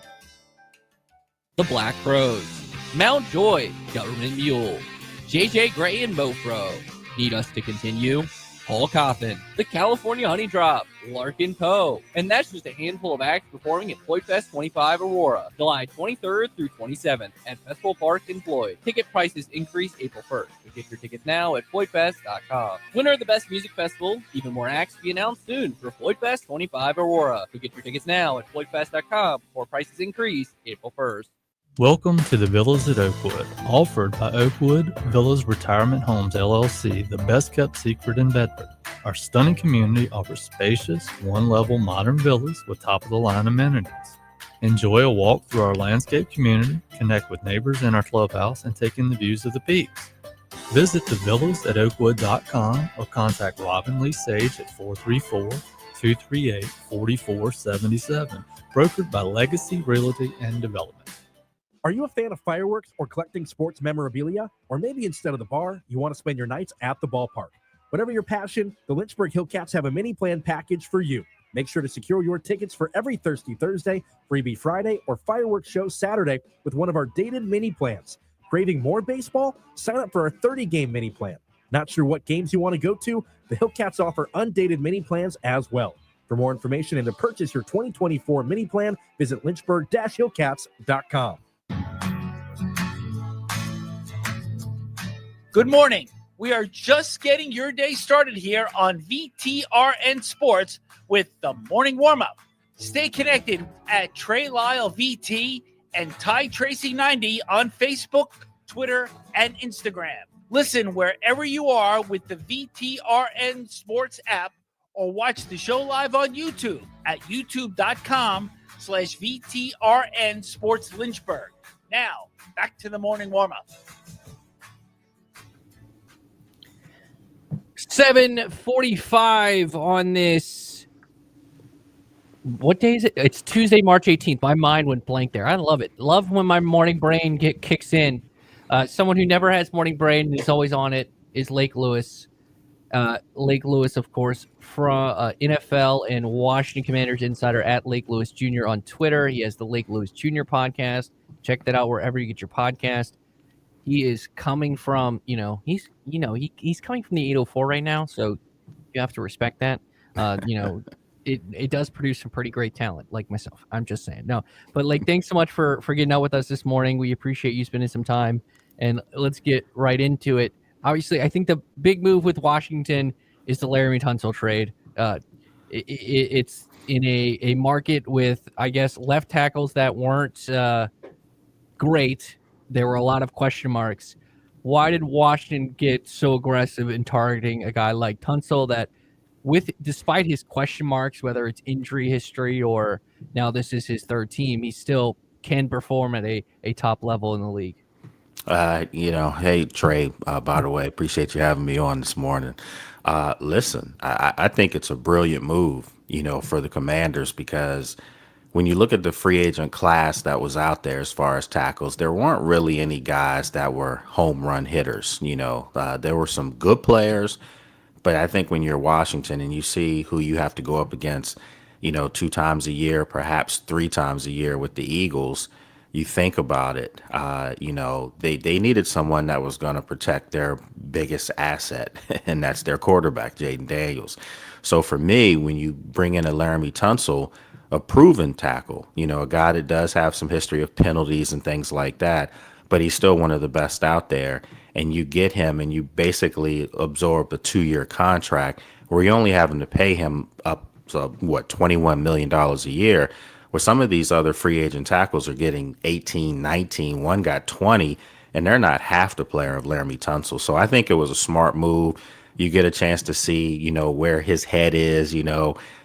The Black Crows, Mount Joy, Government Mule, JJ Gray and Mofro. Need us to continue? Paul Cawthon, the California Honey Drop, Larkin Poe. And that's just a handful of acts performing at Floyd Fest 25 Aurora, July 23rd through 27th at Festival Park in Floyd. Ticket prices increase April 1st. So get your tickets now at floydfest.com. Winner of the Best Music Festival, even more acts to be announced soon for Floyd Fest 25 Aurora. So get your tickets now at floydfest.com before prices increase April 1st. Welcome to the Villas at Oakwood, offered by Oakwood Villas Retirement Homes, LLC, the best kept secret in Bedford. Our stunning community offers spacious, one-level modern villas with top-of-the-line amenities. Enjoy a walk through our landscape community, connect with neighbors in our clubhouse, and take in the views of the peaks. Visit thevillas@oakwood.com or contact Robin Lee Sage at 434-238-4477, brokered by Legacy Realty and Development. Are you a fan of fireworks or collecting sports memorabilia? Or maybe instead of the bar, you want to spend your nights at the ballpark? Whatever your passion, the Lynchburg Hillcats have a mini plan package for you. Make sure to secure your tickets for every Thirsty Thursday, Freebie Friday, or fireworks show Saturday with one of our dated mini plans. Craving more baseball? Sign up for our 30-game mini plan. Not sure what games you want to go to? The Hillcats offer undated mini plans as well. For more information and to purchase your 2024 mini plan, visit lynchburg-hillcats.com. Good morning. We are just getting your day started here on VTRN Sports with the morning warm-up. Stay connected at Trey Lyle VT and Ty Tracy 90 on Facebook, Twitter, and Instagram. Listen wherever you are with the VTRN Sports app or watch the show live on YouTube at youtube.com/VTRN Sports Lynchburg. Now, back to the morning warm-up. 7:45 on this. What day is it? It's Tuesday, March 18th. My mind went blank there. I love it. Love when my morning brain kicks in. Someone who never has morning brain and is always on it is Lake Lewis. Lake Lewis, of course, from NFL and Washington Commanders insider at Lake Lewis Jr. on Twitter. He has the Lake Lewis Jr. podcast. Check that out wherever you get your podcast. He is coming from, he's coming from the 804 right now, so you have to respect that. It does produce some pretty great talent, like myself. I'm just saying. No, but thanks so much for getting out with us this morning. We appreciate you spending some time, and let's get right into it. Obviously, I think the big move with Washington is the Laramie Tunsil trade. It's in a market with, I guess, left tackles that weren't great. There were a lot of question marks. Why did Washington get so aggressive in targeting a guy like Tunsil that, despite his question marks, whether it's injury history or now this is his third team, he still can perform at a top level in the league? Hey, Trey, by the way, appreciate you having me on this morning. Listen, I think it's a brilliant move, for the Commanders, because when you look at the free agent class that was out there as far as tackles, there weren't really any guys that were home run hitters. There were some good players, but I think when you're Washington and you see who you have to go up against, 2 times a year, perhaps 3 times a year with the Eagles, you think about it. They needed someone that was going to protect their biggest asset, and that's their quarterback, Jaden Daniels. So for me, when you bring in a Laramie Tunsil, a proven tackle, a guy that does have some history of penalties and things like that, but he's still one of the best out there. And you get him and you basically absorb a 2-year contract where you're only having to pay him up to $21 million a year, where some of these other free agent tackles are getting 18, 19, one got 20, and they're not half the player of Laramie Tunsil. So I think it was a smart move. You get a chance to see, where his head is.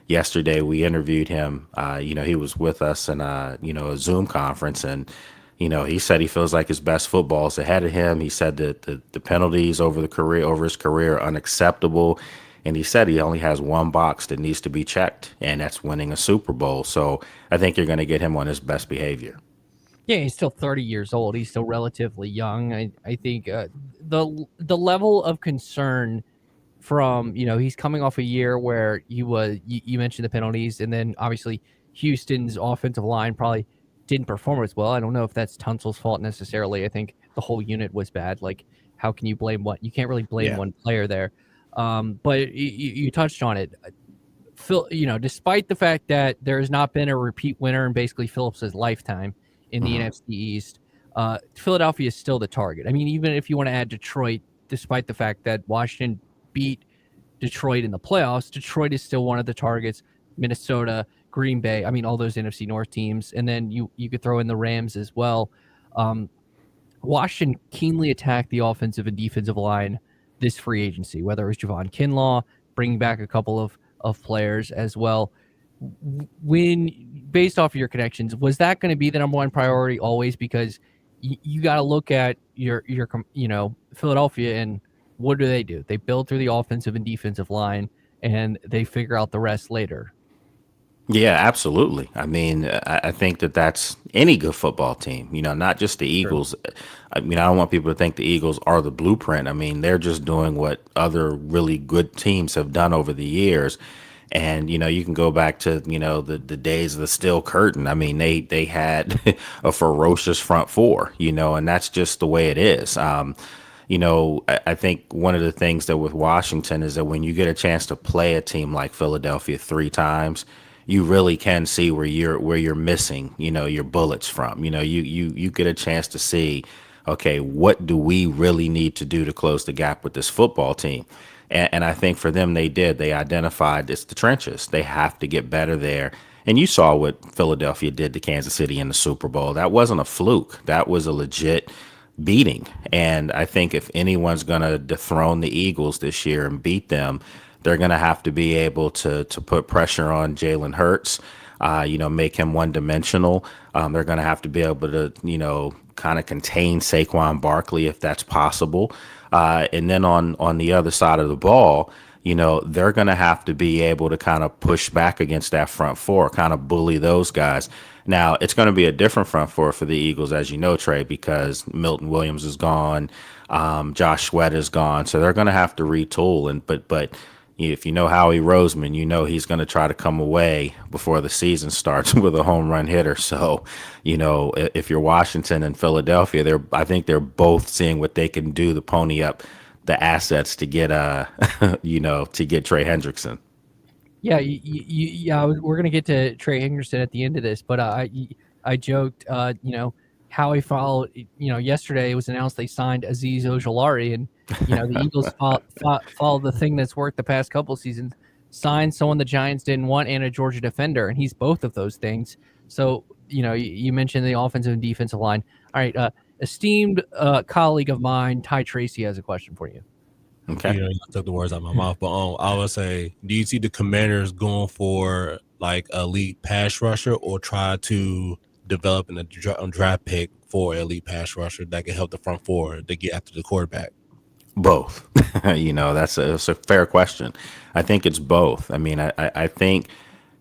Yesterday we interviewed him. He was with us in a Zoom conference, and he said he feels like his best football is ahead of him. He said that the penalties over his career are unacceptable, and he said he only has one box that needs to be checked, and that's winning a Super Bowl. So I think you're going to get him on his best behavior. Yeah, he's still 30 years old. He's still relatively young. I think the level of concern from, he's coming off a year where you mentioned the penalties, and then obviously Houston's offensive line probably didn't perform as well. I don't know if that's Tunsil's fault necessarily. I think the whole unit was bad. How can you blame one? You can't really blame one player there. But you touched on it. Phil, despite the fact that there has not been a repeat winner in basically Phillips' lifetime in the NFC East, Philadelphia is still the target. I mean, even if you want to add Detroit, despite the fact that Washington beat Detroit in the playoffs, Detroit is still one of the targets. Minnesota, Green Bay, I mean, all those NFC North teams. And then you could throw in the Rams as well. Washington keenly attacked the offensive and defensive line this free agency, whether it was Javon Kinlaw, bringing back a couple of players as well. When, based off of your connections, was that going to be the number one priority always? Because you got to look at your Philadelphia, and what do? They build through the offensive and defensive line, and they figure out the rest later. Yeah, absolutely. I mean, I think that's any good football team, not just the Eagles. I mean, I don't want people to think the Eagles are the blueprint. I mean, they're just doing what other really good teams have done over the years. And, you can go back to, the days of the Steel Curtain. I mean, they had a ferocious front four, and that's just the way it is. I think one of the things that with Washington is that when you get a chance to play a team like Philadelphia 3 times, you really can see where you're missing, your bullets from. You get a chance to see, okay, what do we really need to do to close the gap with this football team? And I think for them, they identified it's the trenches. They have to get better there. And you saw what Philadelphia did to Kansas City in the Super Bowl. That wasn't a fluke. That was a legit beating. And I think if anyone's going to dethrone the Eagles this year and beat them, they're going to have to be able to put pressure on Jalen Hurts, make him one-dimensional. They're going to have to be able to, kind of contain Saquon Barkley if that's possible. And then on the other side of the ball, they're going to have to be able to kind of push back against that front four, kind of bully those guys. Now, it's going to be a different front four for the Eagles, as you know, Trey, because Milton Williams is gone. Josh Sweat is gone. So they're going to have to retool. But if you know Howie Roseman, he's going to try to come away before the season starts with a home run hitter. So, if you're Washington and Philadelphia, I think they're both seeing what they can do to pony up the assets to get, to get Trey Hendrickson. Yeah, we're going to get to Trey Hendrickson at the end of this, but I joked, Howie followed, yesterday it was announced they signed Azeez Ojulari, and the Eagles followed the thing that's worked the past couple seasons, signed someone the Giants didn't want and a Georgia defender, and he's both of those things. So, you mentioned the offensive and defensive line. All right, esteemed colleague of mine, Ty Tracy, has a question for you. Okay. You took the words out of my mouth, but I would say, do you see the Commanders going for like elite pass rusher or try to develop a draft pick for an elite pass rusher that can help the front four to get after the quarterback? Both. That's a fair question. I think it's both. I mean, I think,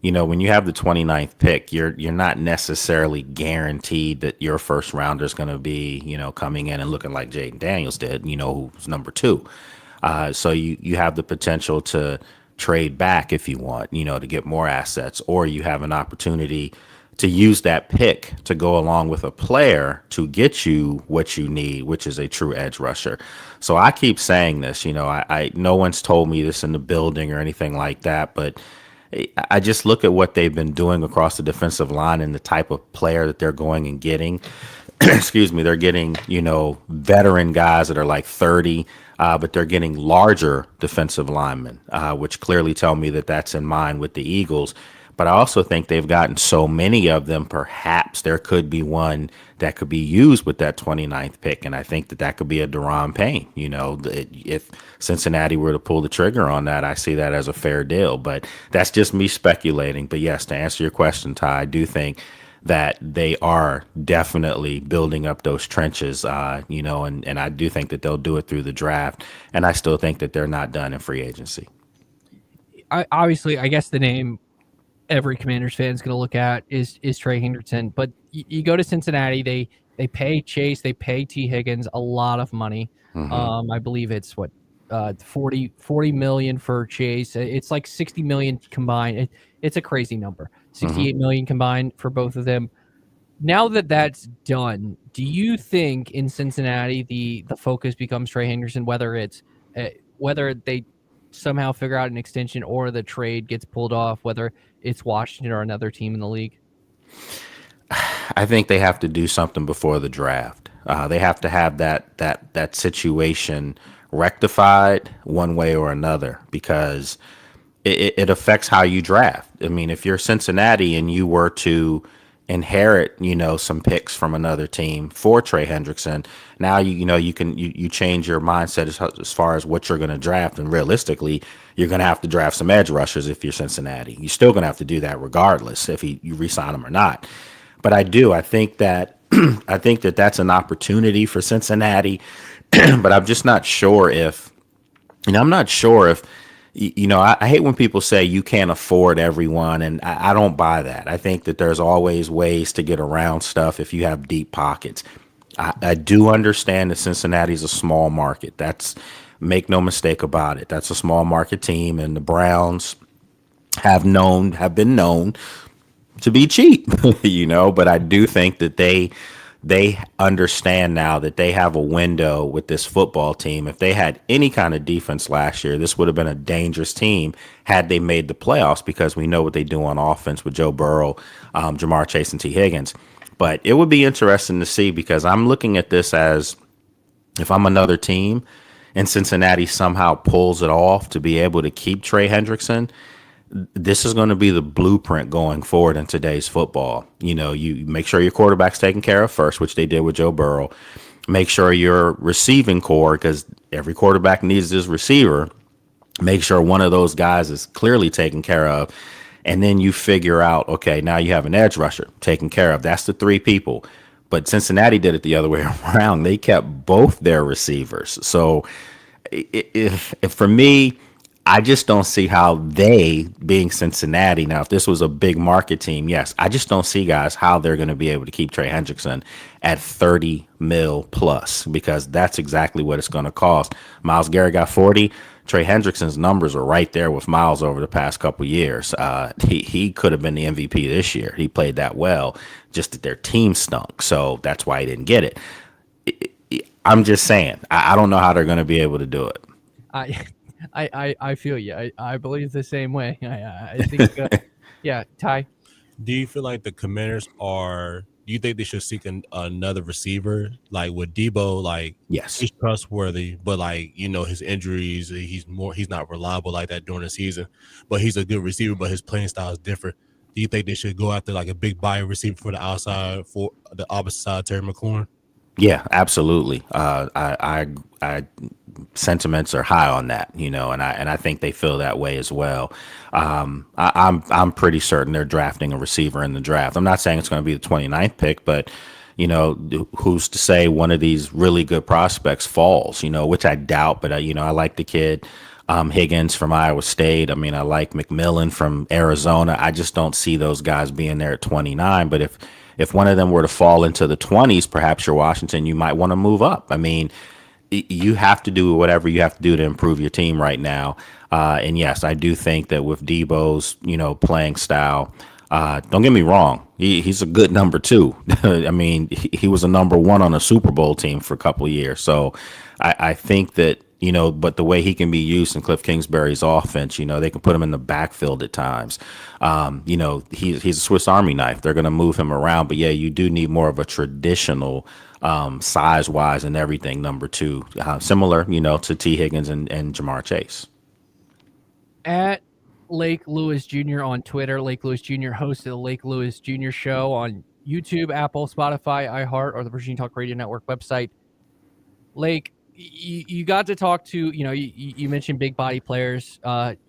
when you have the 29th pick, you're not necessarily guaranteed that your first rounder is going to be, coming in and looking like Jaden Daniels did, who's number 2. So you have the potential to trade back if you want, to get more assets, or you have an opportunity to use that pick to go along with a player to get you what you need, which is a true edge rusher. So I keep saying this, I no one's told me this in the building or anything like that, but I just look at what they've been doing across the defensive line and the type of player that they're going and getting. Excuse me, they're getting, veteran guys that are like 30, but they're getting larger defensive linemen, which clearly tell me that that's in mind with the Eagles. But I also think they've gotten so many of them, perhaps there could be one that could be used with that 29th pick. And I think that could be a Daron Payne. If Cincinnati were to pull the trigger on that, I see that as a fair deal. But that's just me speculating. But yes, to answer your question, Ty, I do think that they are definitely building up those trenches, and I do think that they'll do it through the draft. And I still think that they're not done in free agency. Obviously, I guess the name every Commanders fan is going to look at is Trey Hendrickson. But you go to Cincinnati, they pay Chase, they pay T. Higgins a lot of money. Mm-hmm. I believe it's 40 million for Chase. It's like 60 million combined. It's a crazy number. 68 million combined for both of them. Now that that's done, do you think in Cincinnati the focus becomes Trey Hendrickson, whether they somehow figure out an extension or the trade gets pulled off, whether it's Washington or another team in the league? I think they have to do something before the draft. They have to have that situation rectified one way or another, because it affects how you draft. I mean, if you're Cincinnati and you were to inherit, some picks from another team for Trey Hendrickson, now you change your mindset as far as what you're going to draft, and realistically, you're going to have to draft some edge rushers if you're Cincinnati. You're still going to have to do that regardless if you re-sign them or not. But I think that that's an opportunity for Cincinnati. But I'm just not sure if, I hate when people say you can't afford everyone, and I don't buy that. I think that there's always ways to get around stuff if you have deep pockets. I do understand that Cincinnati's a small market. Make no mistake about it. That's a small market team, and the Browns have been known to be cheap, but I do think that they understand now that they have a window with this football team. If they had any kind of defense last year, this would have been a dangerous team had they made the playoffs, because we know what they do on offense with Joe Burrow, Jamar Chase, and T. Higgins. But it would be interesting to see, because I'm looking at this as, if I'm another team and Cincinnati somehow pulls it off to be able to keep Trey Hendrickson, this is going to be the blueprint going forward in today's football. You make sure your quarterback's taken care of first, which they did with Joe Burrow. Make sure your receiving core, because every quarterback needs his receiver, make sure one of those guys is clearly taken care of. And then you figure out, okay, now you have an edge rusher taken care of. That's the three people. But Cincinnati did it the other way around. They kept both their receivers. So if for me, I just don't see how they, being Cincinnati, now if this was a big market team, yes, I just don't see, guys, how they're going to be able to keep Trey Hendrickson at $30 million plus, because that's exactly what it's going to cost. Myles Garrett got 40. Trey Hendrickson's numbers are right there with Myles over the past couple years. He could have been the MVP this year. He played that well, just that their team stunk. So that's why he didn't get it. I'm just saying, I don't know how they're going to be able to do it. I feel you. I believe the same way. I think, yeah, Ty. Do you feel like the Commanders do you think they should seek another receiver? Like with Debo, yes, he's trustworthy, but his injuries, he's not reliable like that during the season, but he's a good receiver, but his playing style is different. Do you think they should go after a big body receiver for the outside, for the opposite side, Terry McLaurin? Yeah, absolutely. I sentiments are high on that, and I think they feel that way as well. I'm pretty certain they're drafting a receiver in the draft. I'm not saying it's going to be the 29th pick, but who's to say one of these really good prospects falls? Which I doubt, but I like the kid Higgins from Iowa State. I mean, I like McMillan from Arizona. I just don't see those guys being there at 29. But if one of them were to fall into the 20s, perhaps you're Washington, you might want to move up. I mean, you have to do whatever you have to do to improve your team right now. And yes, I do think that with Debo's, playing style, don't get me wrong, he's a good number 2. I mean, he was a number 1 on a Super Bowl team for a couple of years. So I think that, but the way he can be used in Cliff Kingsbury's offense, they can put him in the backfield at times. He's a Swiss Army knife. They're going to move him around. But yeah, you do need more of a traditional size-wise and everything, number 2, similar, to T. Higgins and Jamar Chase. At Lake Lewis Jr. on Twitter, Lake Lewis Jr. host of the Lake Lewis Jr. Show on YouTube, Apple, Spotify, iHeart, or the Virginia Talk Radio Network website. Lake, you got to talk to, you mentioned big body players.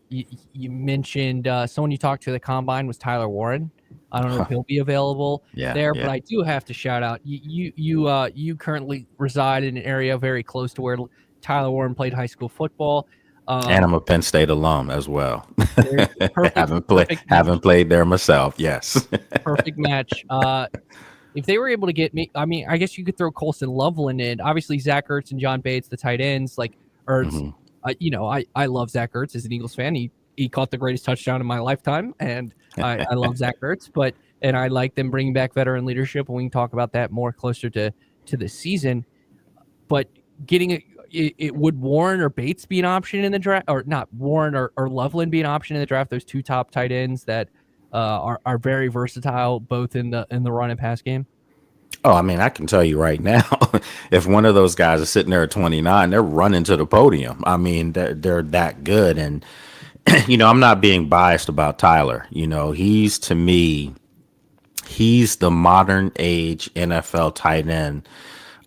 You mentioned someone you talked to at the Combine was Tyler Warren. I don't know if he'll be available but I do have to shout out. You currently reside in an area very close to where Tyler Warren played high school football. And I'm a Penn State alum as well. Haven't played there myself. Yes. Perfect match. If they were able to get me, I mean, I guess you could throw Colston Loveland in. Obviously, Zach Ertz and John Bates, the tight ends. Ertz, I love Zach Ertz as an Eagles fan. He caught the greatest touchdown in my lifetime, and I love Zach Ertz. And I like them bringing back veteran leadership, and we can talk about that more closer to the season. But getting it would Warren or Bates be an option in the draft, or not Warren or Loveland be an option in the draft? Those two top tight ends that are very versatile, both in the run and pass game. Oh, I mean, I can tell you right now, if one of those guys is sitting there at 29, they're running to the podium. I mean, they're that good. And, I'm not being biased about Tyler. To me, he's the modern age NFL tight end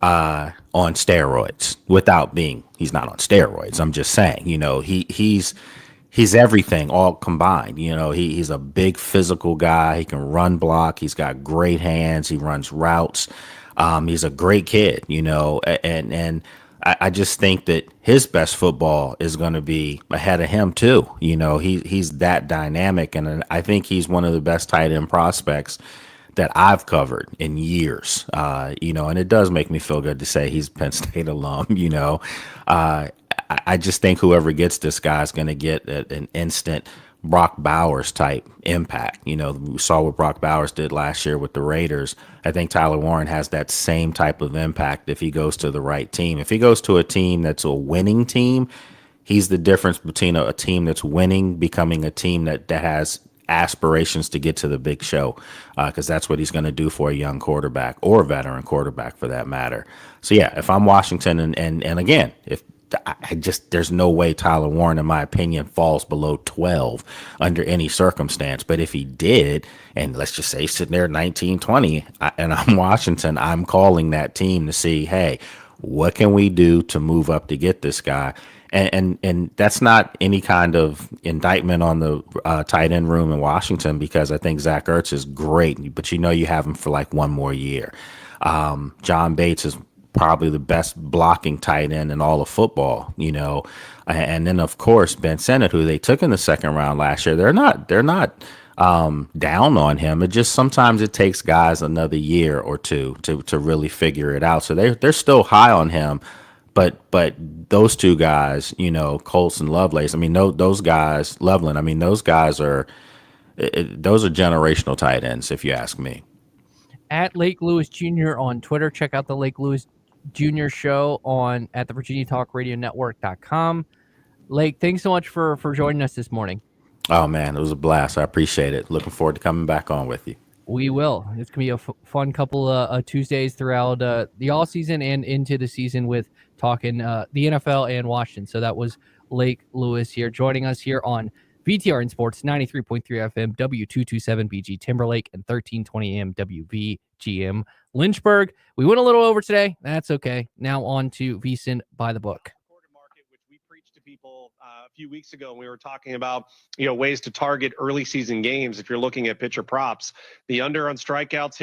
on steroids he's not on steroids. I'm just saying, he's everything all combined. He's a big physical guy. He can run block. He's got great hands. He runs routes. He's a great kid, and I just think that his best football is going to be ahead of him too. He's that dynamic, and I think he's one of the best tight end prospects that I've covered in years. And it does make me feel good to say he's Penn State alum. I just think whoever gets this guy is going to get an instant Brock Bowers type impact. We saw what Brock Bowers did last year with the Raiders. I think Tyler Warren has that same type of impact if he goes to the right team. If he goes to a team that's a winning team, he's the difference between a team that's winning becoming a team that has aspirations to get to the big show, because that's what he's going to do for a young quarterback or a veteran quarterback for that matter. So yeah, if I'm Washington and again, if there's no way Tyler Warren, in my opinion, falls below 12 under any circumstance. But if he did, and let's just say he's sitting there at 19, 20, and I'm Washington, I'm calling that team to see, hey, what can we do to move up to get this guy? And that's not any kind of indictment on the tight end room in Washington, because I think Zach Ertz is great, but you have him for like one more year. John Bates is probably the best blocking tight end in all of football, and then of course Ben Sinnott, who they took in the second round last year. They're not down on him. It just sometimes it takes guys another year or two to really figure it out. So they're still high on him, but those two guys, Colts and Lovelace, I mean those guys, Loveland, I mean those guys those are generational tight ends if you ask me. At Lake Lewis Jr. on Twitter. Check out the Lake Lewis Jr. show at the VirginiaTalkRadioNetwork.com. Lake, thanks so much for joining us this morning. Oh man, it was a blast. I appreciate it. Looking forward to coming back on with you. We will. It's gonna be a fun couple of Tuesdays throughout the all season and into the season with talking the NFL and Washington. So that was Lake Lewis here joining us here on VTR in Sports 93.3 FM W227BG Timberlake and 1320 AM WVGM Lynchburg. We went a little over today. That's okay. Now on to VSiN by the book. People a few weeks ago, and we were talking about ways to target early season games. If you're looking at pitcher props, the under on strikeouts hit